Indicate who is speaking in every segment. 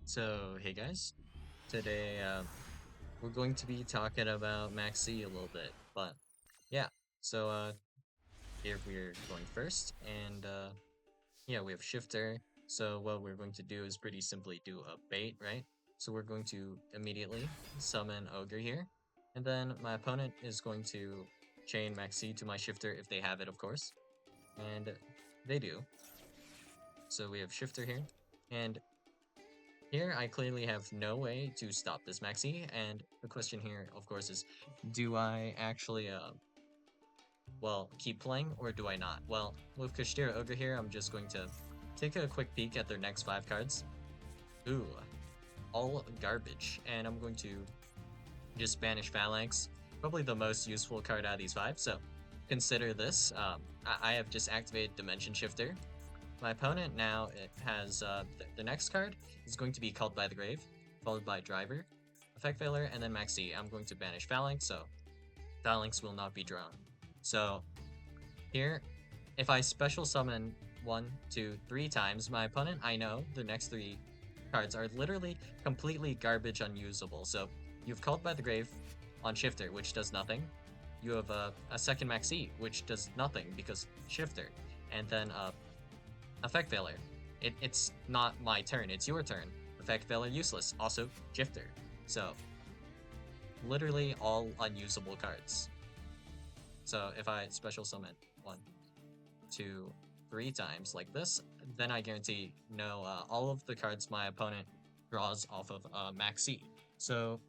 Speaker 1: So, hey guys, today we're going to be talking about Maxx a little bit, but yeah, so here we're going first, and yeah, we have Shifter. So, what we're going to do is pretty simply do a bait, right? So, we're going to immediately summon Ogre here, and then my opponent is going to chain Maxx to my Shifter if they have it, of course, and they do. So, we have Shifter here, and here, I clearly have no way to stop this Maxi, and the question here, of course, is do I actually, well, keep playing, or do I not? Well, with Kashtira Ogre here, I'm just going to take a quick peek at their next 5 cards. Ooh, all garbage, and I'm going to just banish Phalanx, probably the most useful card out of these 5, so consider this. I have just activated Dimension Shifter. My opponent now has the next card is going to be Called by the Grave, followed by Driver, Effect Failure, and then Maxi. I'm going to banish Phalanx, so Phalanx will not be drawn. So here, if I special summon 1, 2, 3 times, my opponent, I know the next 3 cards are literally completely garbage unusable. So you've Called by the Grave on Shifter, which does nothing. You have a second Maxi, which does nothing because Shifter. And then Effect Failure. It's not my turn, it's your turn. Effect Failure useless. Also, Shifter. So, literally all unusable cards. So, if I special summon 1, 2, 3 times like this, then I guarantee no all of the cards my opponent draws off of Maxi. So,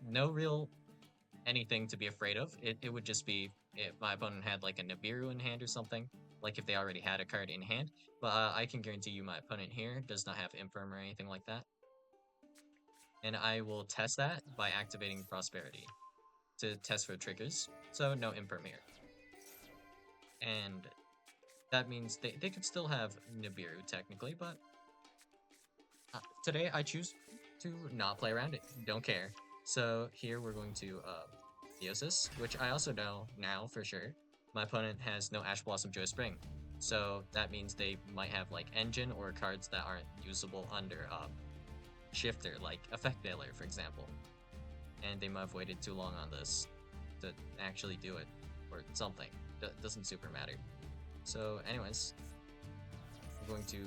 Speaker 1: no real anything to be afraid of. It would just be if my opponent had like a Nibiru in hand or something, like if they already had a card in hand. But I can guarantee you my opponent here does not have Infirm or anything like that. And I will test that by activating Prosperity to test for triggers. So no Infirm here. And that means they could still have Nibiru technically, but today I choose to not play around it. Don't care. So here we're going to Theosis, which I also know now for sure. My opponent has no Ash Blossom Joy Spring. So that means they might have like Engine or cards that aren't usable under Shifter, like Effect Failure, for example. And they might have waited too long on this to actually do it, or something. Doesn't super matter. So anyways, I'm going to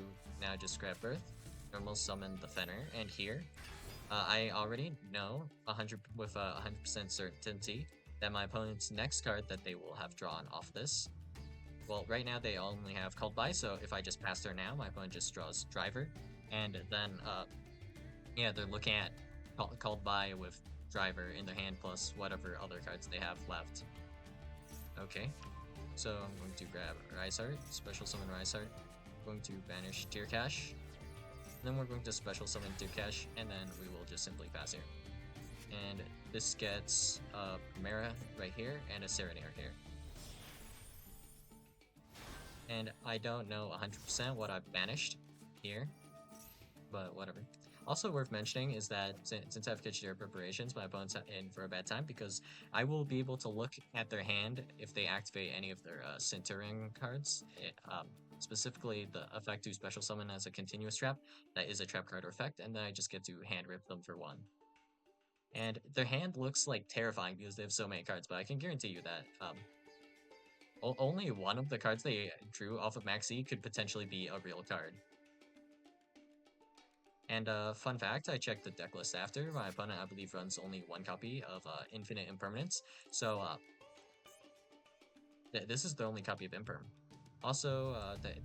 Speaker 1: now just grab Birth, normal summon the Fenner, and here I already know 100% certainty that my opponent's next card that they will have drawn off this. Well, right now they only have Called By, so if I just pass turn now, my opponent just draws Driver, and then yeah, they're looking at Called By with Driver in their hand plus whatever other cards they have left. Okay, so I'm going to grab Rise Heart, special summon Rise Heart. I'm going to banish Tear Cash. Then we're going to special summon Tear Cash, and then we will just simply pass here. And this gets a Primera right here and a Serenair here. And I don't know 100% what I've banished here, but whatever. Also worth mentioning is that since I have Kitchener preparations, my opponent's in for a bad time because I will be able to look at their hand if they activate any of their centur-ion cards. Specifically, the effect to special summon as a continuous trap, that is a trap card or effect, and then I just get to hand rip them for 1. And their hand looks like terrifying because they have so many cards, but I can guarantee you that only one of the cards they drew off of Maxi could potentially be a real card. And fun fact, I checked the deck list after. My opponent, I believe, runs only 1 copy of Infinite Impermanence. So this is the only copy of Imperm. Also,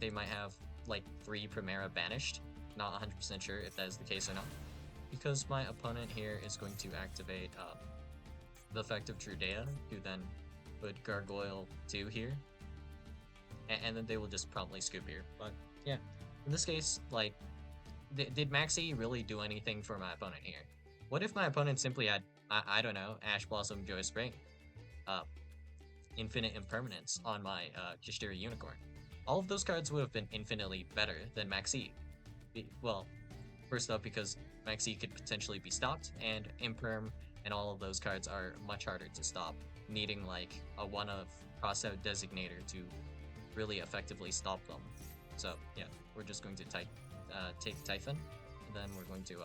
Speaker 1: they might have like 3 Primera banished. Not 100% sure if that is the case or not. Because my opponent here is going to activate the effect of Trudea, who then put Gargoyle 2 here. And then they will just promptly scoop here. But yeah, in this case, like, did Maxi really do anything for my opponent here? What if my opponent simply had, I don't know, Ash Blossom Joy Spring, Infinite Impermanence on my Kishtira Unicorn? All of those cards would have been infinitely better than Maxi. Well, first off, because Maxi could potentially be stopped, and Imperm and all of those cards are much harder to stop, needing like a one-of crossout designator to really effectively stop them. So yeah, we're just going to take Typhon, and then we're going to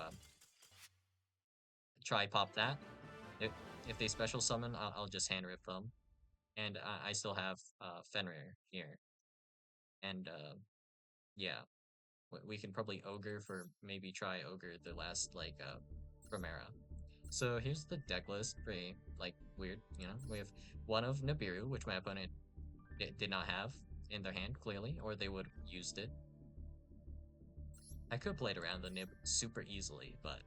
Speaker 1: try pop that. If, if they special summon, I'll just hand rip them. And I still have Fenrir here. And yeah, we can probably Ogre for maybe try Ogre the last like Primera. So here's the deck list. Pretty like weird, you know. We have one of Nibiru, which my opponent did not have in their hand clearly, or they would have used it. I could have played around the Nib super easily, but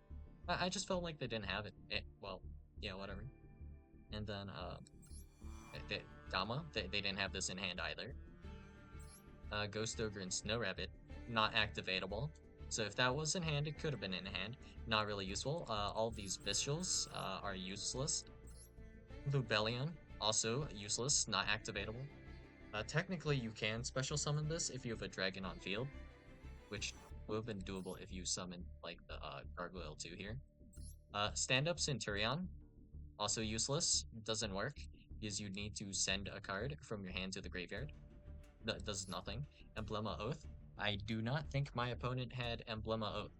Speaker 1: I just felt like they didn't have it. Well, yeah, whatever. And then the Gamma, they didn't have this in hand either. Ghost Ogre and Snow Rabbit, not activatable. So if that was in hand, it could have been in hand. Not really useful. All these Bestials are useless. Lubellion, also useless, not activatable. Technically, you can special summon this if you have a dragon on field, which would have been doable if you summoned like the Gargoyle 2 here. Stand Up Centur-ion, also useless, doesn't work, because you need to send a card from your hand to the graveyard. That does nothing. Emblema Oath. I do not think my opponent had Emblema Oath.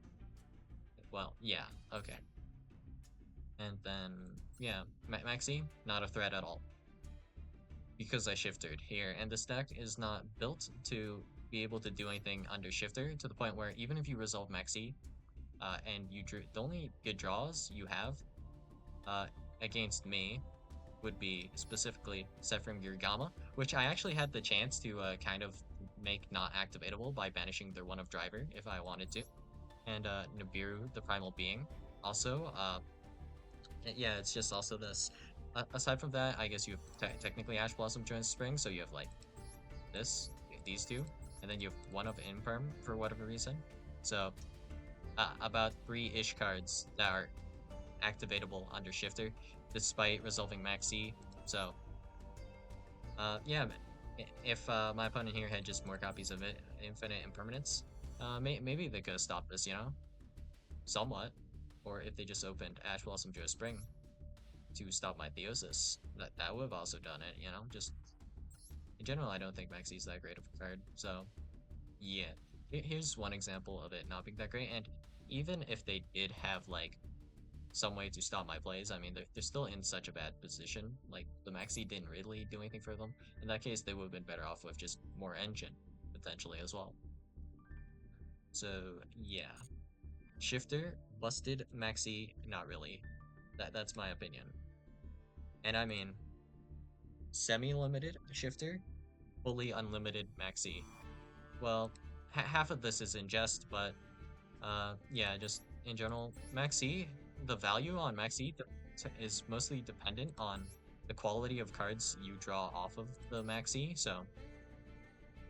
Speaker 1: Well, yeah, okay. And then, yeah, Maxi, not a threat at all. Because I shifted here, and this deck is not built to be able to do anything under shifter, to the point where even if you resolve Maxi, and you drew, the only good draws you have uh, against me would be specifically Sephrim Gamma, which I actually had the chance to kind of make not activatable by banishing their one of Driver if I wanted to. And Nibiru, the Primal Being. Also, yeah, it's just also this. Aside from that, I guess you have technically Ash Blossom joins Spring, so you have like this, you have these two, and then you have one of Imperm for whatever reason. So about 3-ish cards that are activatable under Shifter, despite resolving Maxi. So, yeah, if my opponent here had just more copies of it, Infinite Impermanence, maybe they could have stopped this, you know? Somewhat. Or if they just opened Ash Blossom Joe Spring to stop my Theosis, that would have also done it, you know? Just, in general, I don't think Maxi's that great of a card, so, yeah. Here's one example of it not being that great, and even if they did have, like, some way to stop my plays. I mean, they're still in such a bad position. Like, the Maxi didn't really do anything for them. In that case, they would have been better off with just more engine, potentially, as well. So, yeah. Shifter, busted, Maxi, not really. That's my opinion. And I mean, semi-limited Shifter, fully unlimited Maxi. Well, half of this is in jest, but yeah, just in general, Maxi, the value on Maxi is mostly dependent on the quality of cards you draw off of the Maxi. So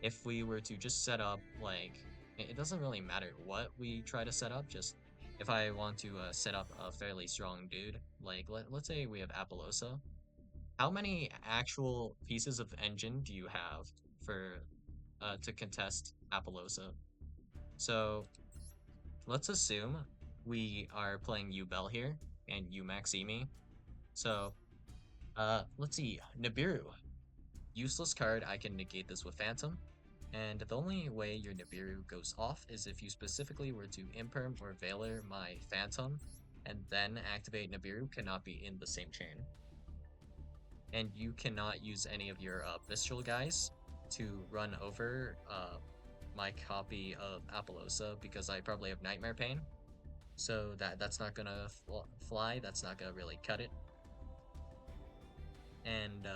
Speaker 1: if we were to just set up, like, it doesn't really matter what we try to set up, just if I want to set up a fairly strong dude, like, let's say we have Apollosa. How many actual pieces of engine do you have for to contest Apollosa? So let's assume we are playing Bell here, and you Maxi me. So, let's see, Nibiru. Useless card, I can negate this with Phantom. And the only way your Nibiru goes off is if you specifically were to Imperm or Veiler my Phantom, and then activate Nibiru cannot be in the same chain. And you cannot use any of your Bestial guys to run over my copy of Apollosa because I probably have Nightmare Pain. So that's not gonna fly. That's not gonna really cut it. And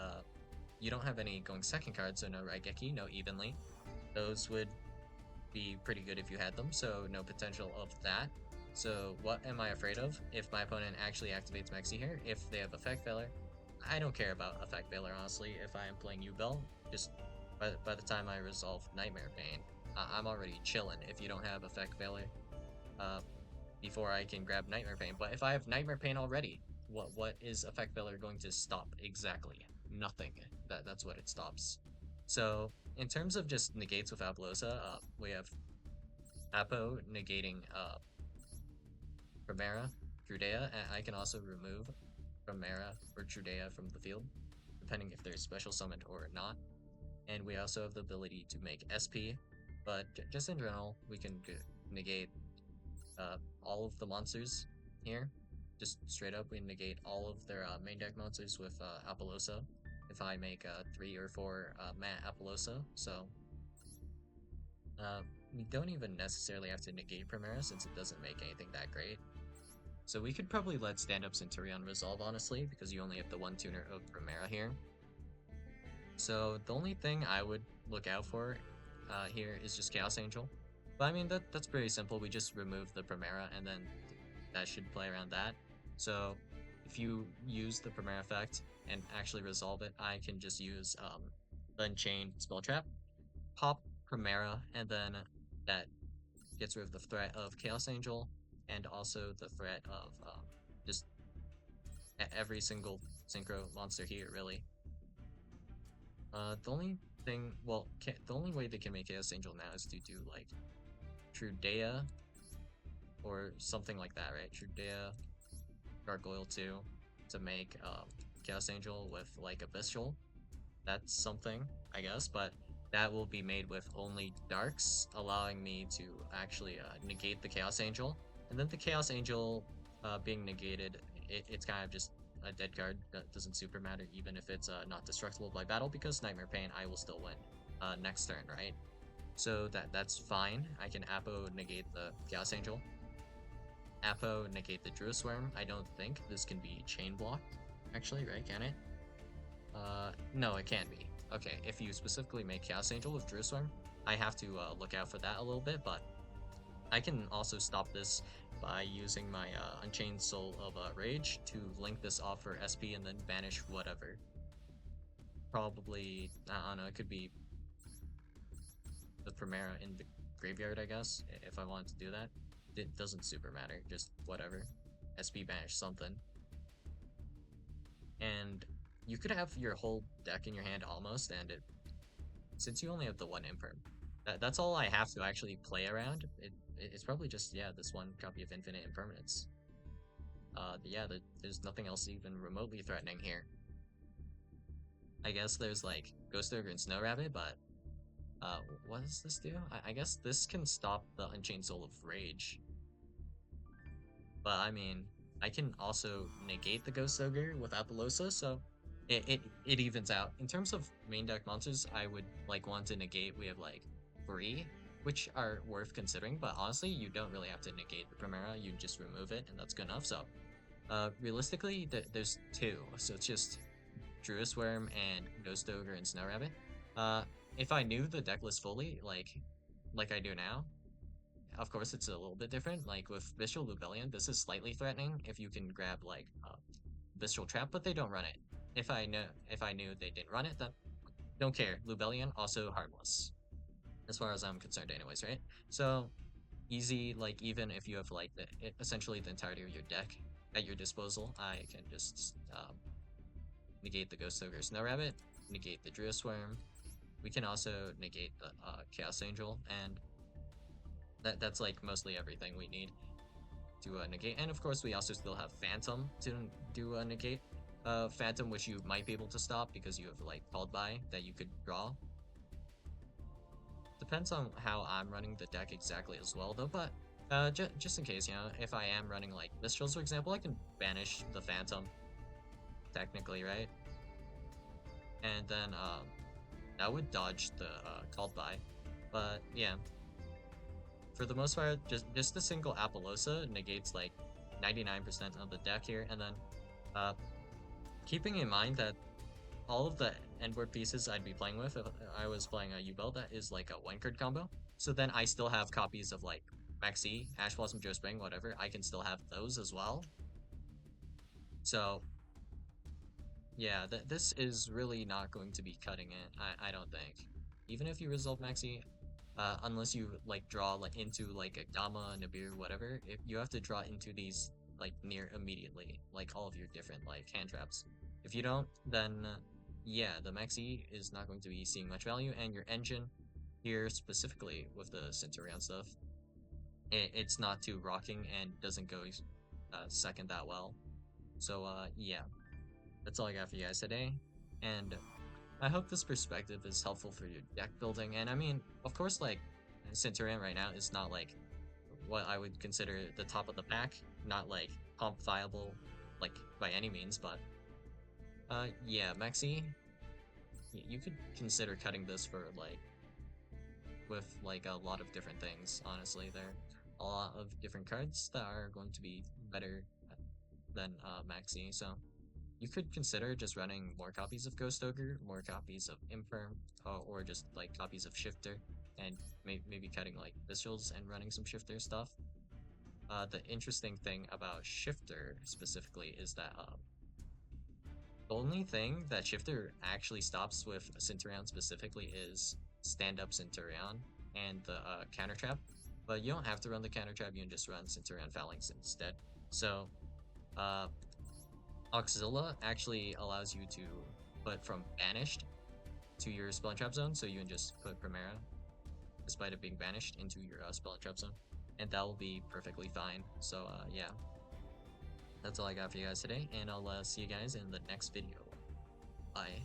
Speaker 1: you don't have any going second cards, so no Raigeki, no Evenly. Those would be pretty good if you had them, so no potential of that. So what am I afraid of if my opponent actually activates Maxi here? If they have Effect Failure, I don't care about Effect Failure, honestly, if I am playing Bell. Just by the time I resolve Nightmare Pain, I'm already chilling if you don't have Effect Failure. Before I can grab Nightmare Pain. But if I have Nightmare Pain already, what is Effect Failure going to stop exactly? Nothing. That's what it stops. So in terms of just negates with Apollosa, we have Apo negating Primera, Trudea, and I can also remove Primera or Trudea from the field, depending if they're special summoned or not. And we also have the ability to make SP, but just in general, we can negate all of the monsters here. Just straight up, we negate all of their main deck monsters with Apollosa. If I make 3 or 4 Matte Apollosa, so uh, we don't even necessarily have to negate Primera since it doesn't make anything that great. So we could probably let stand-up Centurion resolve, honestly, because you only have the one tuner of Primera here. So the only thing I would look out for here is just Chaos Angel. But I mean, that's pretty simple. We just remove the Primera and then that should play around that. So if you use the Primera effect and actually resolve it, I can just use the Unchained Spell Trap, pop Primera, and then that gets rid of the threat of Chaos Angel and also the threat of just every single synchro monster here, really. The only thing, well, the only way they can make Chaos Angel now is to do like Trudea or something like that, right? Trudea, Gargoyle 2 to make Chaos Angel with like Abyssal. That's something, I guess, but that will be made with only Darks, allowing me to actually negate the Chaos Angel. And then the Chaos Angel being negated, it's kind of just a dead card that doesn't super matter, even if it's not destructible by battle, because Nightmare Pain, I will still win next turn, right? So that's fine. I can Apo negate the Chaos Angel. Apo negate the Druid Swarm. I don't think this can be chain blocked, actually, right? Can it? No, it can be. Okay, if you specifically make Chaos Angel with Druid Swarm, I have to look out for that a little bit, but I can also stop this by using my Unchained Soul of Rage to link this off for SP and then banish whatever. Probably, I don't know, it could be the Primera in the graveyard, I guess, if I wanted to do that. It doesn't super matter, just whatever. SP banish something. And you could have your whole deck in your hand almost, and since you only have the one Imperm, that's all I have to actually play around. It's probably just, yeah, this one copy of Infinite Impermanence. Yeah, there's nothing else even remotely threatening here. I guess there's like Ghost Ogre and Snow Rabbit, but what does this do? I guess this can stop the Unchained Soul of Rage. But I mean, I can also negate the Ghost Ogre with Apollosa, so it evens out. In terms of main deck monsters, I would like want to negate. We have like 3, which are worth considering, but honestly, you don't really have to negate the Primera. You just remove it, and that's good enough. So, realistically, there's 2, so it's just Druid Swarm and Ghost Ogre and Snow Rabbit. If I knew the deck list fully, like I do now, of course it's a little bit different. Like with Visceral Lubellion, this is slightly threatening if you can grab like Visceral Trap, but they don't run it. If I knew they didn't run it, then don't care. Lubellion also harmless, as far as I'm concerned, anyways, right? So easy. Like even if you have like essentially the entirety of your deck at your disposal, I can just negate the Ghost Ogre Snow Rabbit, negate the Druid Swarm. We can also negate the Chaos Angel, and that's like mostly everything we need to negate. And of course, we also still have Phantom to do a negate. Phantom, which you might be able to stop because you have like Called By that you could draw. Depends on how I'm running the deck exactly as well, though. But just in case, you know, if I am running like Mistrals, for example, I can banish the Phantom, technically, right? And then that would dodge the Called By. But yeah, for the most part, just the single Apollosa negates like 99% of the deck here, and then keeping in mind that all of the endboard pieces I'd be playing with if I was playing a Yubel, that is like a 1-card combo. So then I still have copies of like Maxx, Ash Blossom, Joe Spring, whatever. I can still have those as well. So yeah, this is really not going to be cutting it, I don't think. Even if you resolve Maxx, unless you like draw like into like a Gamma, Nibiru, whatever, if you have to draw into these like near immediately, like all of your different like hand traps. If you don't, then yeah, the Maxx is not going to be seeing much value, and your engine here specifically with the centur-ion stuff, it's not too rocking and doesn't go second that well. So yeah, that's all I got for you guys today, and I hope this perspective is helpful for your deck building. And I mean, of course, like centur-ion right now is not like what I would consider the top of the pack, not like comp viable like by any means, but yeah, Maxi, you could consider cutting this for like with like a lot of different things. Honestly, there are a lot of different cards that are going to be better than Maxi. So you could consider just running more copies of Ghost Ogre, more copies of Infirm, or just like copies of Shifter, and maybe cutting like Visuals and running some Shifter stuff. The interesting thing about Shifter specifically is that the only thing that Shifter actually stops with Centur-ion specifically is stand-up Centur-ion and the counter trap. But you don't have to run the counter trap, you can just run Centur-ion Phalanx instead. So uh, Auxilla actually allows you to put from banished to your spell and trap zone, so you can just put Primera, despite it being banished, into your spell and trap zone, and that will be perfectly fine. So yeah, that's all I got for you guys today, and I'll see you guys in the next video. Bye.